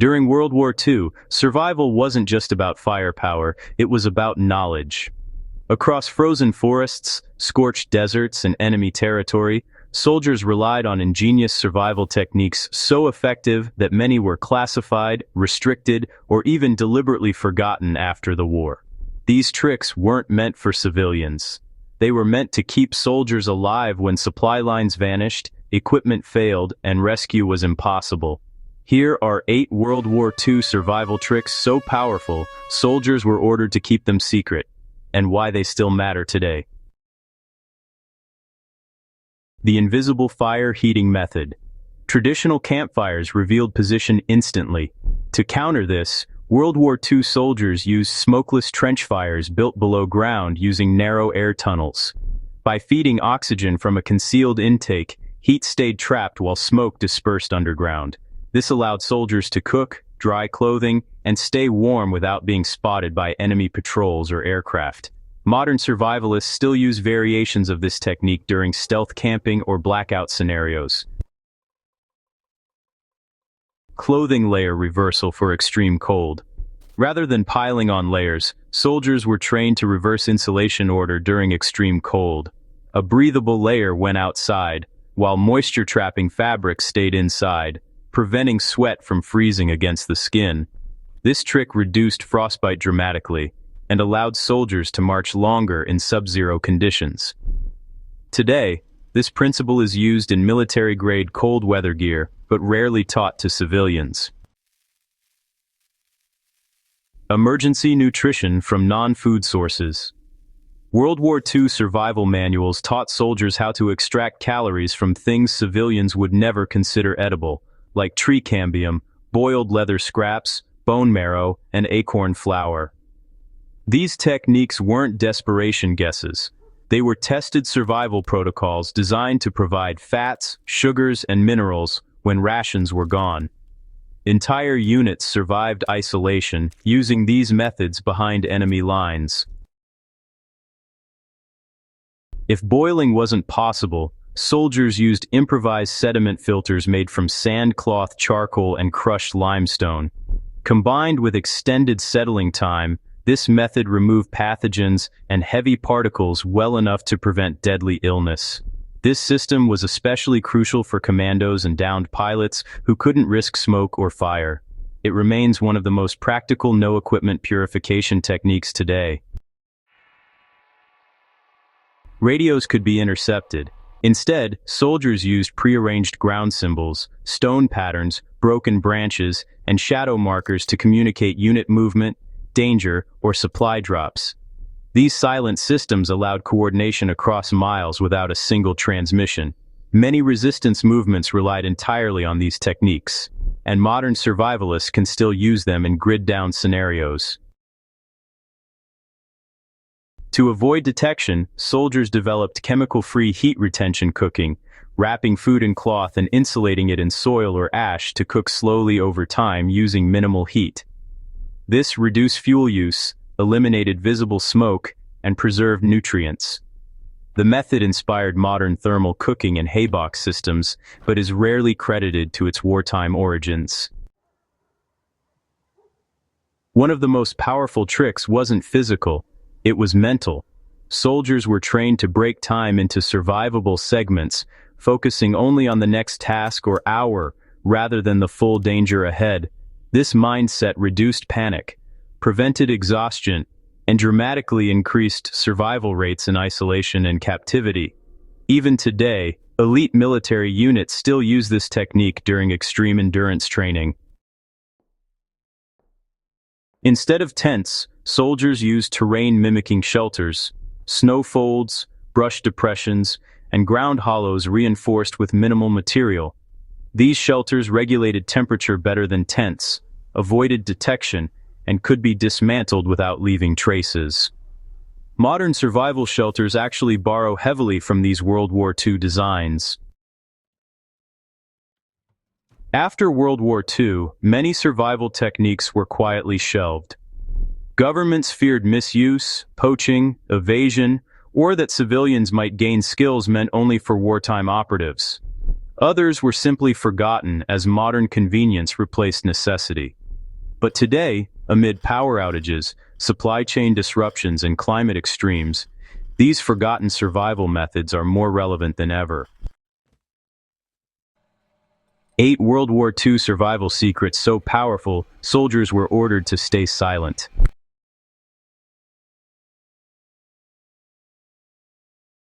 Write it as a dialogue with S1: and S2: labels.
S1: During World War II, survival wasn't just about firepower, it was about knowledge. Across frozen forests, scorched deserts, and enemy territory, soldiers relied on ingenious survival techniques so effective that many were classified, restricted, or even deliberately forgotten after the war. These tricks weren't meant for civilians. They were meant to keep soldiers alive when supply lines vanished, equipment failed, and rescue was impossible. Here are 8 World War II survival tricks so powerful, soldiers were ordered to keep them secret, and why they still matter today. The invisible fire heating method. Traditional campfires revealed position instantly. To counter this, World War II soldiers used smokeless trench fires built below ground using narrow air tunnels. By feeding oxygen from a concealed intake, heat stayed trapped while smoke dispersed underground. This allowed soldiers to cook, dry clothing, and stay warm without being spotted by enemy patrols or aircraft. Modern survivalists still use variations of this technique during stealth camping or blackout scenarios. Clothing layer reversal for extreme cold. Rather than piling on layers, soldiers were trained to reverse insulation order during extreme cold. A breathable layer went outside, while moisture-trapping fabric stayed inside, preventing sweat from freezing against the skin. This trick reduced frostbite dramatically and allowed soldiers to march longer in sub-zero conditions. Today, this principle is used in military-grade cold weather gear, but rarely taught to civilians. Emergency nutrition from non-food sources. World War II survival manuals taught soldiers how to extract calories from things civilians would never consider edible, like tree cambium, boiled leather scraps, bone marrow, and acorn flour. These techniques weren't desperation guesses. They were tested survival protocols designed to provide fats, sugars, and minerals when rations were gone. Entire units survived isolation using these methods behind enemy lines. If boiling wasn't possible, soldiers used improvised sediment filters made from sand cloth charcoal and crushed limestone. Combined with extended settling time, this method removed pathogens and heavy particles well enough to prevent deadly illness. This system was especially crucial for commandos and downed pilots who couldn't risk smoke or fire. It remains one of the most practical no-equipment purification techniques today. Radios could be intercepted. Instead, soldiers used prearranged ground symbols, stone patterns, broken branches, and shadow markers to communicate unit movement, danger, or supply drops. These silent systems allowed coordination across miles without a single transmission. Many resistance movements relied entirely on these techniques, and modern survivalists can still use them in grid-down scenarios. To avoid detection, soldiers developed chemical-free heat retention cooking, wrapping food in cloth and insulating it in soil or ash to cook slowly over time using minimal heat. This reduced fuel use, eliminated visible smoke, and preserved nutrients. The method inspired modern thermal cooking and haybox systems, but is rarely credited to its wartime origins. One of the most powerful tricks wasn't physical, it was mental. Soldiers were trained to break time into survivable segments, focusing only on the next task or hour rather than the full danger ahead. This mindset reduced panic, prevented exhaustion, and dramatically increased survival rates in isolation and captivity. Even today, elite military units still use this technique during extreme endurance training. Instead of tents, soldiers used terrain-mimicking shelters, snow folds, brush depressions, and ground hollows reinforced with minimal material. These shelters regulated temperature better than tents, avoided detection, and could be dismantled without leaving traces. Modern survival shelters actually borrow heavily from these World War II designs. After World War II, many survival techniques were quietly shelved. Governments feared misuse, poaching, evasion, or that civilians might gain skills meant only for wartime operatives. Others were simply forgotten as modern convenience replaced necessity. But today, amid power outages, supply chain disruptions, and climate extremes, these forgotten survival methods are more relevant than ever. 8 World War II survival secrets so powerful, soldiers were ordered to stay silent.